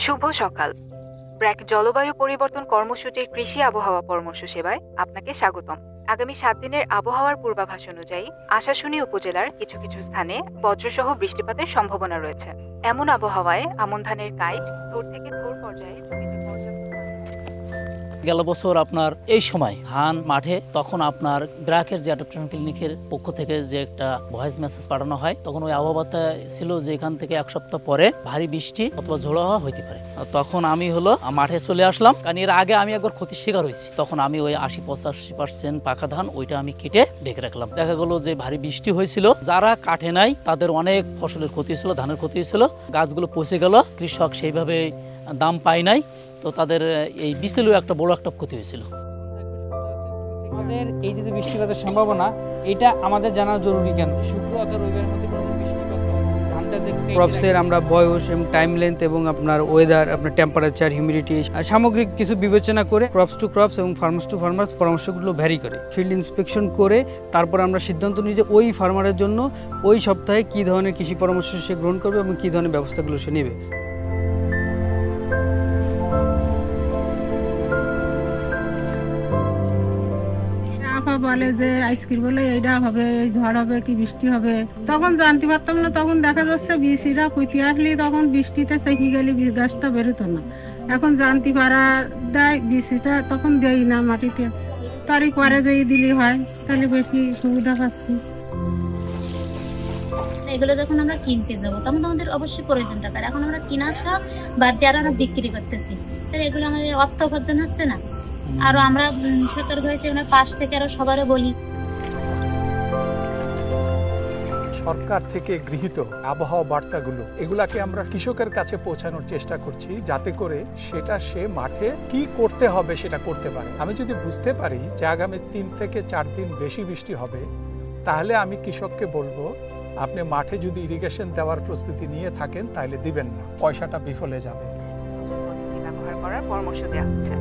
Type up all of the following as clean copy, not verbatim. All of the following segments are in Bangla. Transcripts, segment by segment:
শুভ সকাল। ব্র্যাক জলবায়ু পরিবর্তন কর্মসূচির কৃষি আবহাওয়া পরামর্শ সেবায় আপনাকে স্বাগতম। আগামী 7 দিনের আবহাওয়ার পূর্বাভাস অনুযায়ী আশাশুনি উপজেলার কিছু কিছু স্থানে বজ্রসহ বৃষ্টিপাতের সম্ভাবনা রয়েছে। এমন আবহাওয়ায় আমন ধানের কাইট থোর থেকে থোর পর্যায়ে জমিতে পর্যাপ্ত গেল বছর আপনার এই সময় ধান মাঠে তখন আপনার ব্র্যাকের যে অ্যাডাপ্টেশন ক্লিনিকের পক্ষ থেকে যে একটা ভয়েস মেসেজ পাঠানো হয়, তখন ওই আবহাওয়াটা ছিল যে এখান থেকে এক সপ্তাহ পরে ভারী বৃষ্টি অথবা ঝোড়ো হওয়া হইতে পারে। তখন আমি মাঠে চলে আসলাম, কারণ এর আগে আমি একবার ক্ষতির শিকার হয়েছি। তখন আমি ওই 80-85% পাকা ধান ওইটা আমি কেটে ঢেকে রাখলাম। দেখা গেল যে ভারী বৃষ্টি হয়েছিল, যারা কাটে নাই তাদের অনেক ফসলের ক্ষতি হয়েছিল, ধানের ক্ষতি হয়েছিল, গাছগুলো পচে গেল, কৃষক সেইভাবে দাম পায় নাই, তো তাদের এই বিচেলেও একটা বড় একটা ক্ষতি হয়েছিল। আমাদের এই যে বৃষ্টিপাতের সম্ভাবনা, এটা আমাদের জানা জরুরি। কেন শুক্র অথবা রবিবারের মধ্যে কোনো বৃষ্টিপাত হয়, ধানটা যে ক্রপসের আমরা বয়স এবং টাইম লেন্থ এবং আপনার ওয়েদার, আপনার টেম্পারেচার, হিউমিডিটি, সামগ্রিক কিছু বিবেচনা করে ক্রপস টু ক্রপস এবং ফার্মার্স টু ফার্মার্স পরামর্শগুলো ভ্যারি করে। ফিল্ড ইন্সপেকশন করে তারপর আমরা সিদ্ধান্ত নিই যে ওই ফার্মারের জন্য ওই সপ্তাহে কী ধরনের কৃষি পরামর্শ সে গ্রহণ করবে এবং কী ধরনের ব্যবস্থাগুলো সে নেবে। বলে যে আইসক্রিম বলে এইটা হবে, ঝড় হবে কি বৃষ্টি হবে, তখন জানতে পারতাম না। তখন দেখা যাচ্ছে বৃষ্টিটা কুইতে আসলে তখন বৃষ্টিতে চেপে গেলে গাছটা বেরোতো না। এখন জানতে পারা দেয় বৃষ্টিটা, তখন দেই না মাটিতে, তারই পরে যেই দিলে হয়, তাহলে বেশি সুবিধা পাচ্ছি। এগুলো যখন আমরা কিনতে যাবো তখন আমাদের অবশ্যই প্রয়োজন টাকার। এখন আমরা কিনা সব বাদ দিয়ে আরো বিক্রি করতেছি, তাহলে এগুলো আমাদের অর্থ উপার্জন হচ্ছে না। আরো আমরা সতর্ক হয়েছি, আমরা পাশ থেকে আরো সবারও বলি। সরকার থেকে গৃহীত আবহাওয়া বার্তাগুলো এগুলাকে আমরা কৃষকের কাছে পৌঁছানোর চেষ্টা করছি, যাতে করে সেটা সে মাঠে কি করতে হবে সেটা করতে পারে। আমি যদি বুঝতে পারি যে আগামী 3 থেকে 4 দিন বেশি বৃষ্টি হবে, তাহলে আমি কৃষককে বলবো আপনি মাঠে যদি ইরিগেশন দেওয়ার প্রস্তুতি নিয়ে থাকেন তাহলে দিবেন না, পয়সাটা বিফলে যাবে। ব্যবহার করার পরামর্শ দেওয়া হচ্ছে।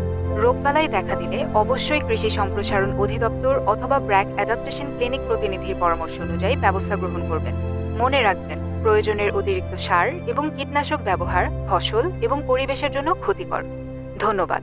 রোগবালাই দেখা দিলে অবশ্যই কৃষি সম্প্রসারণ অধিদপ্তর অথবা ব্র্যাক অ্যাডাপ্টেশন ক্লিনিক প্রতিনিধির পরামর্শ অনুযায়ী ব্যবস্থা গ্রহণ করবেন। মনে রাখবেন, প্রয়োজনের অতিরিক্ত সার এবং কীটনাশক ব্যবহার ফসল এবং পরিবেশের জন্য ক্ষতিকর। ধন্যবাদ।